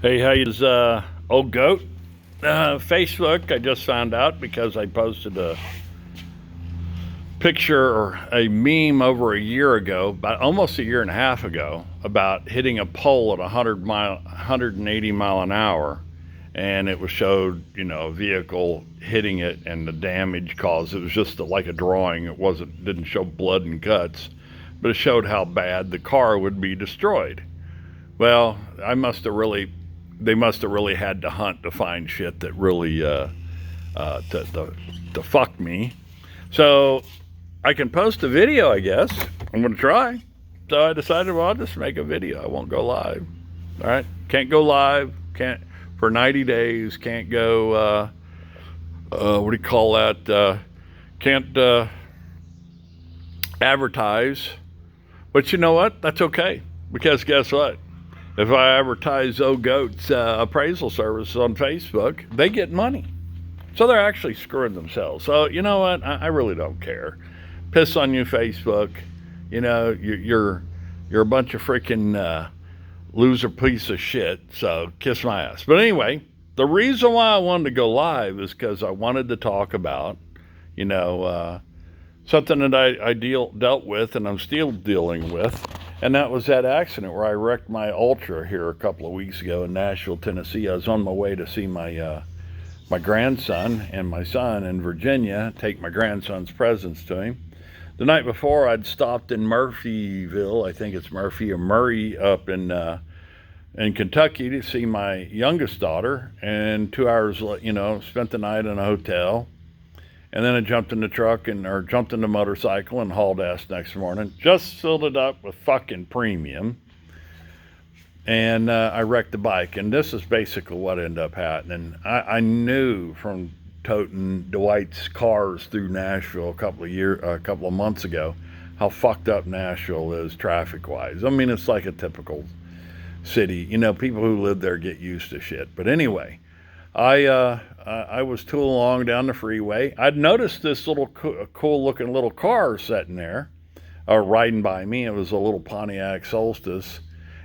Hey, how you doing? Old goat? Facebook, I just found out because I posted a picture or a meme over a year ago, about almost a year and a half ago, about hitting a pole at 180 mile an hour. And it was showed, a vehicle hitting it and the damage caused. It was just like a drawing. It didn't show blood and guts, but it showed how bad the car would be destroyed. Well, they must have really had to hunt to find shit that really to fuck me. So I can post a video, I guess. I'm gonna try. So I decided, well, I'll just make a video. I won't go live. All right, can't go live. Can't for 90 days. Can't go. What do you call that? Can't advertise. But you know what? That's okay because guess what? If I advertise Goat's appraisal services on Facebook, they get money. So they're actually screwing themselves. So you know what? I really don't care. Piss on you, Facebook. You're a bunch of freaking loser piece of shit. So kiss my ass. But anyway, the reason why I wanted to go live is because I wanted to talk about, you know, something that I dealt with and I'm still dealing with. And that was that accident where I wrecked my Ultra here a couple of weeks ago in Nashville, Tennessee. I was on my way to see my grandson and my son in Virginia, take my grandson's presents to him. The night before, I'd stopped in Murphyville, I think it's Murphy or Murray, up in Kentucky to see my youngest daughter. And 2 hours, spent the night in a hotel. And then I jumped in the truck or jumped in the motorcycle and hauled ass next morning. Just filled it up with fucking premium. And I wrecked the bike. And this is basically what ended up happening. I knew from toting Dwight's cars through Nashville a couple of months ago, how fucked up Nashville is traffic-wise. I mean, it's like a typical city. People who live there get used to shit. But anyway, I was tooling along down the freeway. I'd noticed this little cool looking little car sitting there, riding by me. It was a little Pontiac Solstice,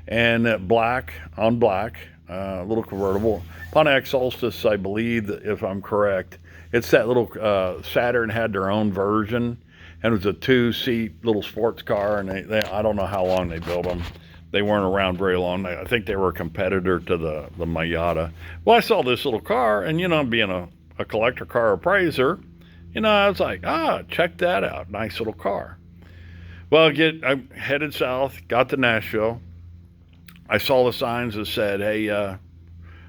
and black on black, little convertible. Pontiac Solstice, I believe, if I'm correct. It's that little Saturn had their own version, and it was a 2-seat little sports car, and I don't know how long they built them. They weren't around very long. I think they were a competitor to the Miata. Well, I saw this little car, and being a collector car appraiser, I was like, check that out. Nice little car. Well, I headed south, got to Nashville. I saw the signs that said, hey,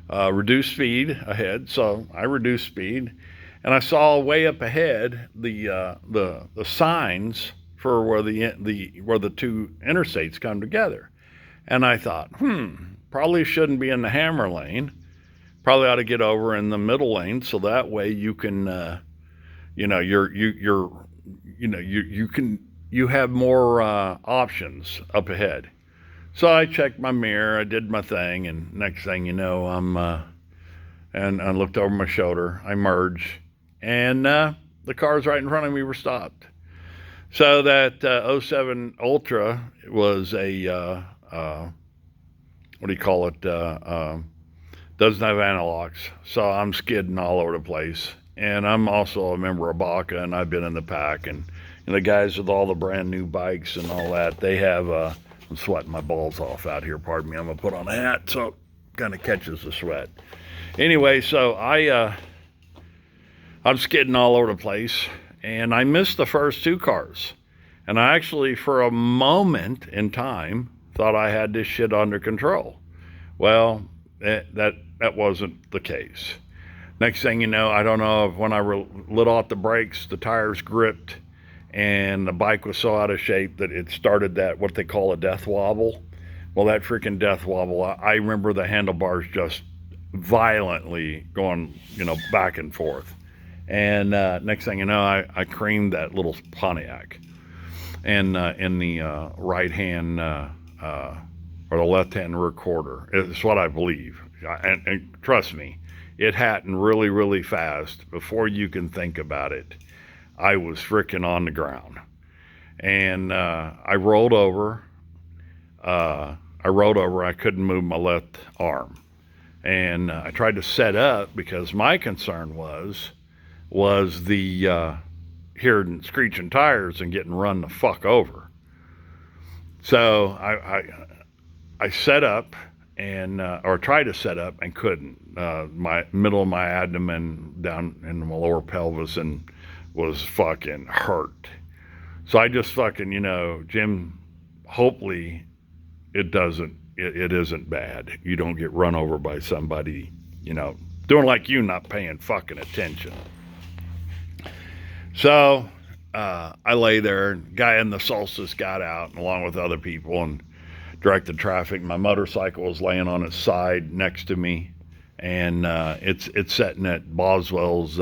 reduce speed ahead. So I reduced speed, and I saw way up ahead the signs for where the two interstates come together. And I thought, probably shouldn't be in the hammer lane. Probably ought to get over in the middle lane so that way you can, you have more options up ahead. So I checked my mirror, I did my thing, and next thing you know, and I looked over my shoulder, I merged, and the cars right in front of me were stopped. So that '07 Ultra was a what do you call it? Doesn't have analogs, so I'm skidding all over the place. And I'm also a member of BACA, and I've been in the pack. And the guys with all the brand new bikes and all that, they have. I'm sweating my balls off out here. Pardon me. I'm gonna put on a hat so it kind of catches the sweat. Anyway, so I'm skidding all over the place, and I missed the first two cars. And I actually, for a moment in time, thought I had this shit under control. Well, that wasn't the case. Next thing you know, I don't know if when I lit off the brakes, the tires gripped, and the bike was so out of shape that it started that what they call a death wobble. Well, that freaking death wobble, I remember the handlebars just violently going, back and forth. And next thing you know, I creamed that little Pontiac. And in the right hand or the left hand rear quarter. It's what I believe. And trust me, it happened really, really fast. Before you can think about it, I was freaking on the ground. And I rolled over. I couldn't move my left arm. And I tried to set up because my concern was the hearing screeching tires and getting run the fuck over. So I set up and or tried to set up and couldn't. My middle of my abdomen down in my lower pelvis and was fucking hurt. So I just fucking, Jim, hopefully it isn't bad. You don't get run over by somebody, doing like you, not paying fucking attention. So I lay there, guy in the Solstice got out along with other people and directed traffic. My motorcycle was laying on its side next to me, and it's sitting at Boswell's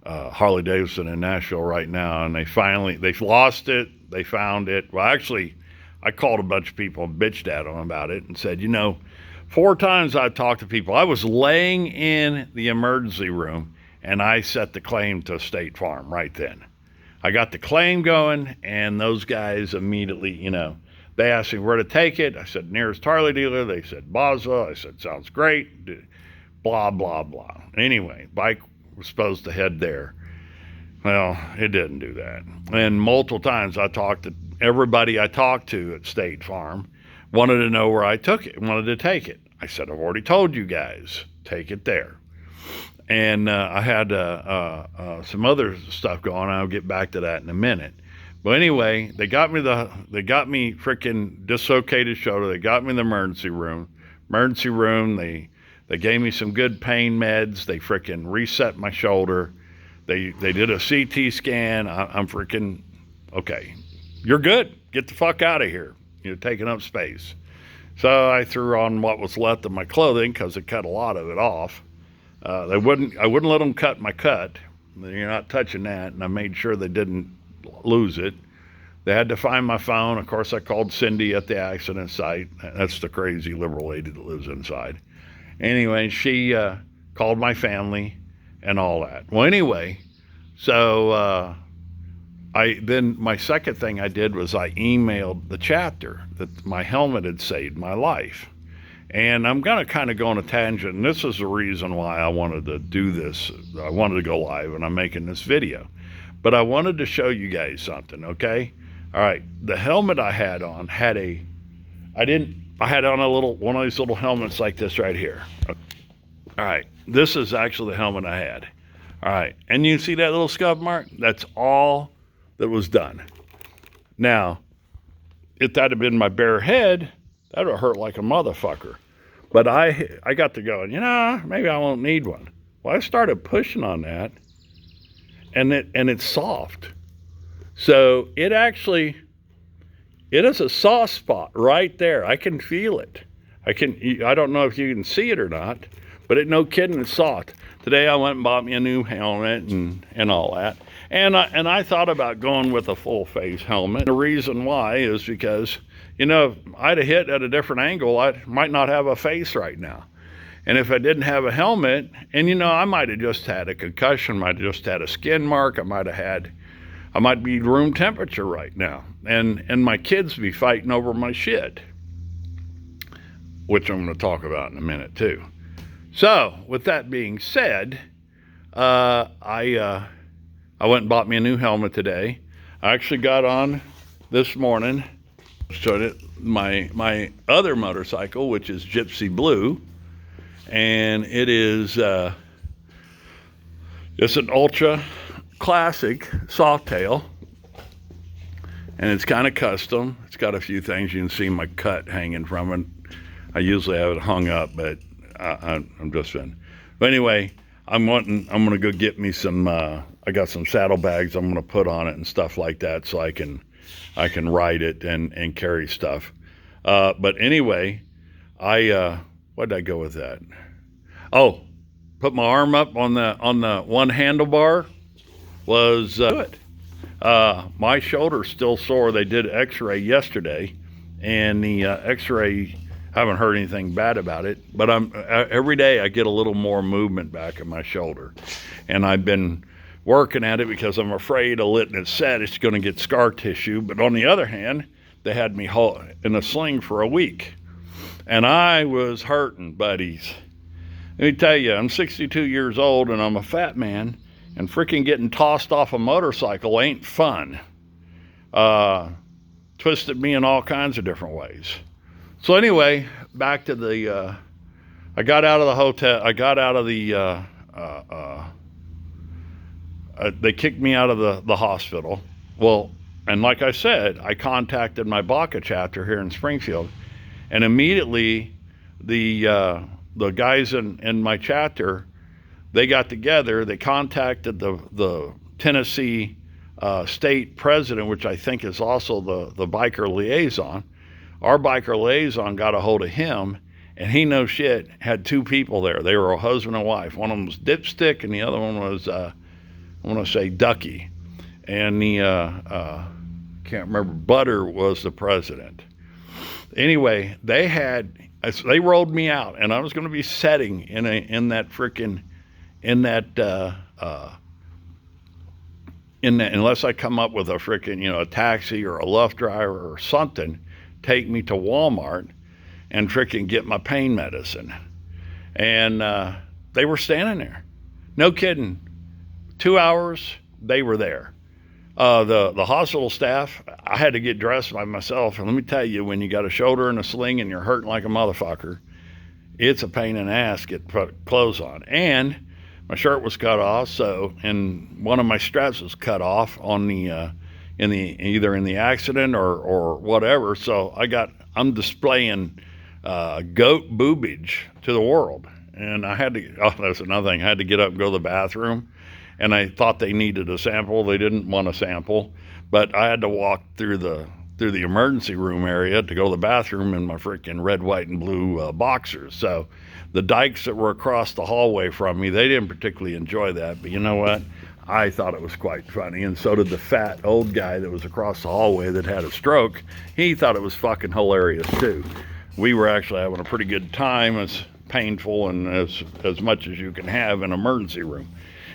Harley Davidson in Nashville right now, and they've lost it. They found it. Well, actually, I called a bunch of people and bitched at them about it and said, 4 times I've talked to people. I was laying in the emergency room and I set the claim to State Farm right then. I got the claim going, and those guys immediately, they asked me where to take it. I said, nearest Harley dealer. They said, Boswell. I said, sounds great. Blah, blah, blah. Anyway, bike was supposed to head there. Well, it didn't do that. And multiple times I talked to everybody I talked to at State Farm, wanted to know where I took it, wanted to take it. I said, I've already told you guys, take it there. And I had some other stuff going on. I'll get back to that in a minute. But anyway, they got me freaking dislocated shoulder. They got me in the emergency room. They gave me some good pain meds. They freaking reset my shoulder. They did a CT scan. I'm freaking okay. You're good. Get the fuck out of here. You're taking up space. So I threw on what was left of my clothing because it cut a lot of it off. I wouldn't let them cut my cut. You're not touching that. And I made sure they didn't lose it. They had to find my phone. Of course, I called Cindy at the accident site. That's the crazy liberal lady that lives inside. Anyway, she called my family and all that. Well, anyway, so my second thing I did was I emailed the chapter that my helmet had saved my life. And I'm going to kind of go on a tangent, and this is the reason why I wanted to do this. I wanted to go live, and I'm making this video. But I wanted to show you guys something, okay? All right, the helmet I had on I had on one of these little helmets like this right here. All right, this is actually the helmet I had. All right, and you see that little scuff mark? That's all that was done. Now, if that had been my bare head, that would have hurt like a motherfucker. But I got to going, maybe I won't need one. Well, I started pushing on that, and it's soft. So it is a soft spot right there. I can feel it. I don't know if you can see it or not, but no kidding, it's soft. Today I went and bought me a new helmet and all that. And I thought about going with a full face helmet. The reason why is because, if I'd have hit at a different angle, I might not have a face right now. And if I didn't have a helmet, and I might have just had a concussion, might have just had a skin mark, I might be room temperature right now. And my kids be fighting over my shit, which I'm going to talk about in a minute too. So with that being said, I went and bought me a new helmet today. I actually got on this morning, showed it my other motorcycle, which is Gypsy Blue, and it is it's an ultra classic Softail, and it's kind of custom. It's got a few things. You can see my cut hanging from it. I usually have it hung up, but I'm just saying. But anyway, I'm going to go get me some. I got some saddlebags I'm going to put on it and stuff like that, so I can ride it and carry stuff. But anyway, what did I go with that? Oh, put my arm up on the one handlebar was good. My shoulder's still sore. They did X-ray yesterday, and the X-ray, I haven't heard anything bad about it. But every day I get a little more movement back in my shoulder, and I've been working at it because I'm afraid of letting it set. It's going to get scar tissue. But on the other hand, they had me in a sling for a week, and I was hurting, buddies. Let me tell you, I'm 62 years old and I'm a fat man, and freaking getting tossed off a motorcycle ain't fun. Twisted me in all kinds of different ways. So anyway, back to the, I got out of the hotel. I got out of the, they kicked me out of the hospital. Well, and like I said, I contacted my BACA chapter here in Springfield, and immediately the guys in my chapter, they got together. They contacted the Tennessee state president, which I think is also the biker liaison. Our biker liaison got a hold of him, and he no shit had two people there. They were a husband and wife. One of them was Dipstick, and the other one was I want to say Ducky, and the can't remember. Butter was the president. Anyway, they rolled me out, and I was going to be sitting in that unless I come up with a freaking a taxi or a Lyft driver or something, take me to Walmart and freaking get my pain medicine. And they were standing there, no kidding. 2 hours they were there. The hospital staff, I had to get dressed by myself. And let me tell you, when you got a shoulder in a sling and you're hurting like a motherfucker, it's a pain in the ass to get put clothes on. And my shirt was cut off, and one of my straps was cut off on either in the accident or whatever. So I'm displaying goat boobage to the world. And that's another thing. I had to get up and go to the bathroom. And I thought they needed a sample. They didn't want a sample, but I had to walk through the emergency room area to go to the bathroom in my freaking red, white, and blue boxers. So the dykes that were across the hallway from me, they didn't particularly enjoy that. But you know what? I thought it was quite funny, and so did the fat old guy that was across the hallway that had a stroke. He thought it was fucking hilarious too. We were actually having a pretty good time. It's painful and as much as you can have in an emergency room.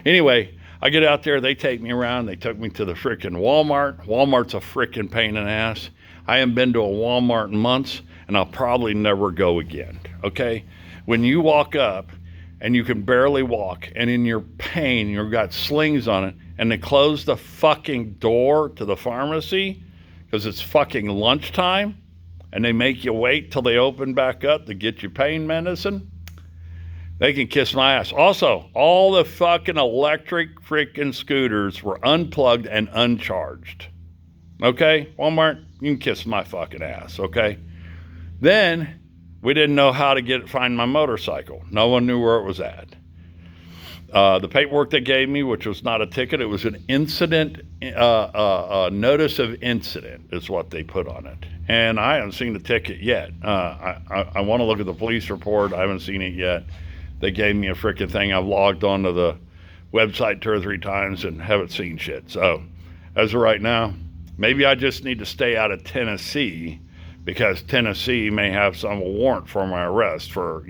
Anyway, I get out there, they take me around, they took me to the frickin' Walmart. Walmart's a frickin' pain in the ass. I haven't been to a Walmart in months, and I'll probably never go again, okay? When you walk up and you can barely walk, and in your pain, you've got slings on it, and they close the fucking door to the pharmacy because it's fucking lunchtime, and they make you wait till they open back up to get you pain medicine, they can kiss my ass. Also, all the fucking electric freaking scooters were unplugged and uncharged. Okay? Walmart, you can kiss my fucking ass, okay? Then, we didn't know how to find my motorcycle. No one knew where it was at. The paperwork they gave me, which was not a ticket, it was an incident, notice of incident is what they put on it. And I haven't seen the ticket yet. I want to look at the police report. I haven't seen it yet. They gave me a freaking thing. I've logged onto the website 2 or 3 times and haven't seen shit. So, as of right now, maybe I just need to stay out of Tennessee because Tennessee may have some warrant for my arrest for,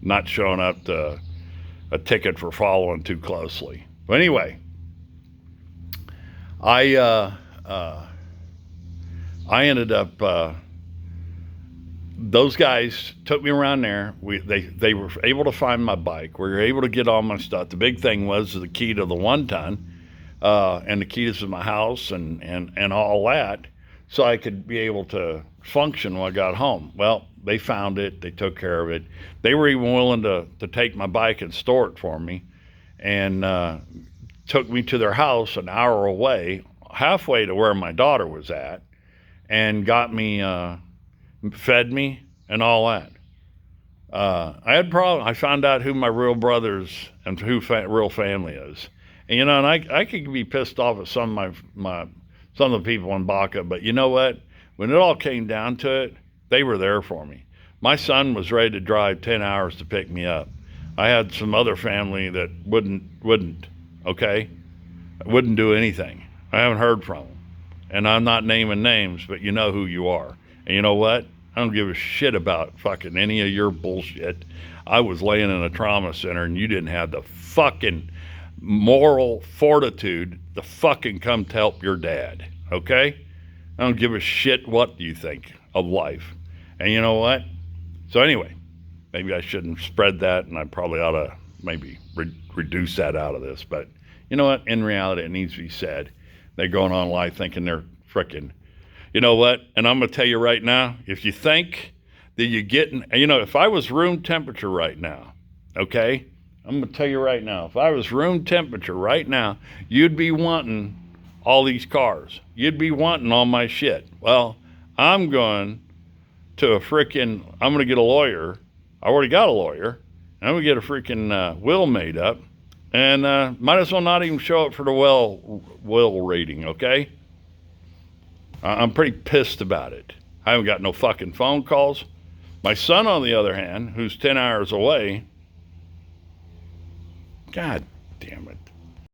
not showing up to a ticket for following too closely. But anyway, I ended up... those guys took me around there. They were able to find my bike. We were able to get all my stuff. The big thing was the key to the 1-ton, and the keys to my house and all that, so I could be able to function when I got home. Well, they found it. They took care of it. They were even willing to take my bike and store it for me, and took me to their house an hour away, halfway to where my daughter was at, and got me... fed me and all that. I had problems. I found out who my real brothers and who real family is. And, and I could be pissed off at some of some of the people in BACA, but you know what? When it all came down to it, they were there for me. My son was ready to drive 10 hours to pick me up. I had some other family that wouldn't, okay? Wouldn't do anything. I haven't heard from them. And I'm not naming names, but you know who you are. And you know what? I don't give a shit about fucking any of your bullshit. I was laying in a trauma center and you didn't have the fucking moral fortitude to fucking come to help your dad. Okay? I don't give a shit what you think of life. And you know what? So anyway, maybe I shouldn't spread that, and I probably ought to maybe reduce that out of this. But you know what? In reality, it needs to be said. They're going on life thinking they're frickin'. You know what? And I'm going to tell you right now, if you think that you're getting, if I was room temperature right now, okay? I'm going to tell you right now, if I was room temperature right now, you'd be wanting all these cars. You'd be wanting all my shit. Well, I'm going to I'm going to get a lawyer. I already got a lawyer. I'm going to get a freaking will made up. And might as well not even show up for the will reading, okay? I'm pretty pissed about it. I haven't got no fucking phone calls. My son, on the other hand, who's 10 hours away, God damn it.